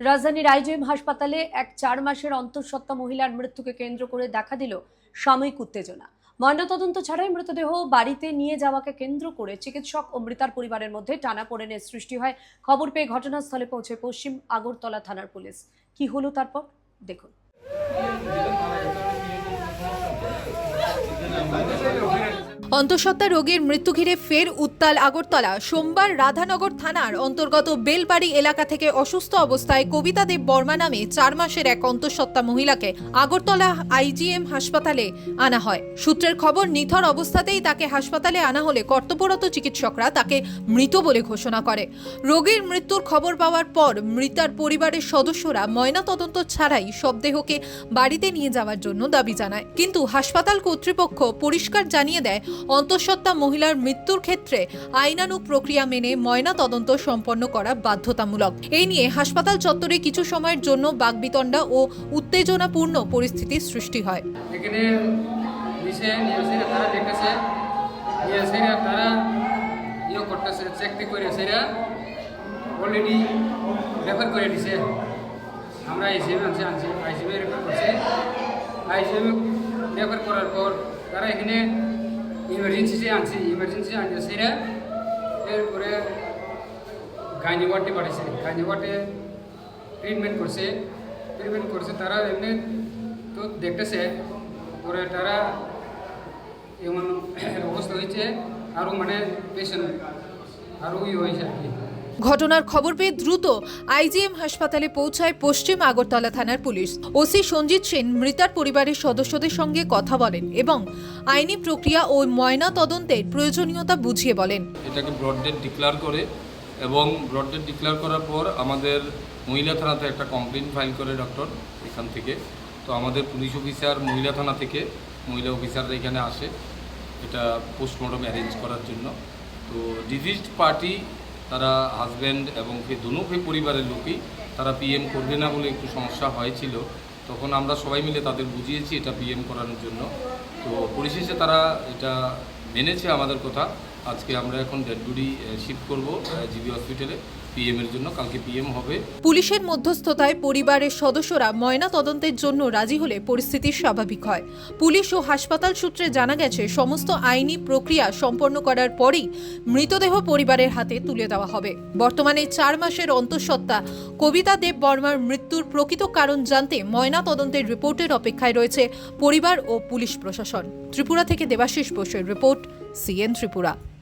রাজধানীর আইজিএম হাসপাতালে এক 4 মাসের অন্তঃসত্ত্বা মহিলার মৃত্যুকে কেন্দ্র করে দেখা দিল সাময়িক উত্তেজনা। ময়নাতদন্ত ছাড়াই মৃতদেহ বাড়িতে নিয়ে যাওয়াকে কেন্দ্র করে চিকিৎসক ও মৃতার পরিবারের মধ্যে টানাপোড়েনের সৃষ্টি হয়। খবর পেয়ে ঘটনাস্থলে পৌঁছে পশ্চিম আগরতলা থানার পুলিশ। কি হলো তারপর দেখুন। অন্তঃসত্ত্বা রোগীর মৃত্যু ঘিরে ফের উত্তাল আগরতলা। সোমবার রাধানগর থানার অন্তর্গত বেলবাড়ি এলাকা থেকে অসুস্থ অবস্থায় কবিতা দেব বর্মা নামে 4 মাসের এক অন্তঃসত্ত্বা মহিলাকে আগরতলা আইজিএম হাসপাতালে আনা হয়। সূত্রের খবর, নিথর অবস্থাতেই তাকে হাসপাতালে আনা হলে কর্তব্যরত চিকিৎসকরা তাকে মৃত বলে ঘোষণা করে। রোগীর মৃত্যুর খবর পাওয়ার পর মৃতার পরিবারের সদস্যরা ময়নাতদন্ত ছাড়াই শবদেহকে বাড়িতে নিয়ে যাওয়ার জন্য দাবি জানায়, কিন্তু হাসপাতাল কর্তৃপক্ষ পরিষ্কার জানিয়ে দেয় অন্তঃসত্ত্বা মহিলার মৃত্যুর ক্ষেত্রে আইনানুগ প্রক্রিয়া মেনে ময়না তদন্ত সম্পন্ন করা বাধ্যতামূলক। এই নিয়ে হাসপাতাল চত্বরে কিছু সময়ের জন্য বাকবিতণ্ডা ও উত্তেজনাপূর্ণ পরিস্থিতির সৃষ্টি হয়। এখানে তারা দেখতেছে তারা করতেছে, চেক করে সেরা অলরেডি রেফার করে দিছে। আমরা আইসিএম আনছি আইসিএম রেফার করছি। আইসিএম রেফার করার পর তারা এখানে ইমার্জেন্সি আনছে সেরা। এরপরে গাইনি ওয়ার্ডে পাঠিয়েছে, গাইনি ওয়ার্ডে ট্রিটমেন্ট করছে। তারা এমনি তো দেখতেছে, পরে তারা এমন অবস্থা হয়েছে আরও পেশেন্ট আরও হয়েছে আর কি। ঘটনার খবর পেয়ে দ্রুত আইজিএম হাসপাতালে পৌঁছায় পশ্চিম আগরতলা থানার পুলিশ। ওসি সঞ্জিত সেন মৃতার পরিবারের সদস্যদের সঙ্গে কথা বলেন এবং আইনি প্রক্রিয়া ও ময়না তদন্তের প্রয়োজনীয়তা বুঝিয়ে বলেন। এটাকে ব্রড ডেথ ডিক্লেয়ার করে এবং ব্রড ডেথ ডিক্লেয়ার করার পর আমাদের মহিলা থানাতে একটা কমপ্লেন ফাইল করে ডক্টর এখান থেকে। তো আমাদের পুলিশ অফিসার মহিলা থানা থেকে মহিলা অফিসাররা এখানে আসে এটা পোস্টমর্টম অ্যারেঞ্জ করার জন্য। তো ডিজিজড পার্টি তারা হাজব্যান্ড এবং দুনো পরিবারের লোকই তারা পিএম করবে না বলে একটু সমস্যা হয়েছিল। তখন আমরা সবাই মিলে তাদের বুঝিয়েছি এটা পিএম করানোর জন্য। তো পরিশেষে তারা এটা মেনেছে আমাদের কথা। আজকে আমরা এখন ডেড বডি শিফট করব জিবি হসপিটালে পিএম এর জন্য। কালকে পিএম হবে। পুলিশের মধ্যস্থতায় পরিবারের সদস্যরা ময়না তদন্তের জন্য রাজি হলে পরিস্থিতি স্বাভাবিক হয়। পুলিশ ও হাসপাতাল সূত্রে জানা গেছে, সমস্ত আইনি প্রক্রিয়া সম্পন্ন করার পরেই মৃতদেহ পরিবারের হাতে তুলে দেওয়া হবে। বর্তমানে 4 মাসের অন্তঃসত্ত্বা কবিতা দেব বর্মার মৃত্যুর প্রকৃত কারণ জানতে ময়না তদন্তের রিপোর্টের অপেক্ষায় রয়েছে পরিবার ও পুলিশ প্রশাসন। ত্রিপুরা থেকে দেবাশিস বোসের রিপোর্ট, সিএন ত্রিপুরা।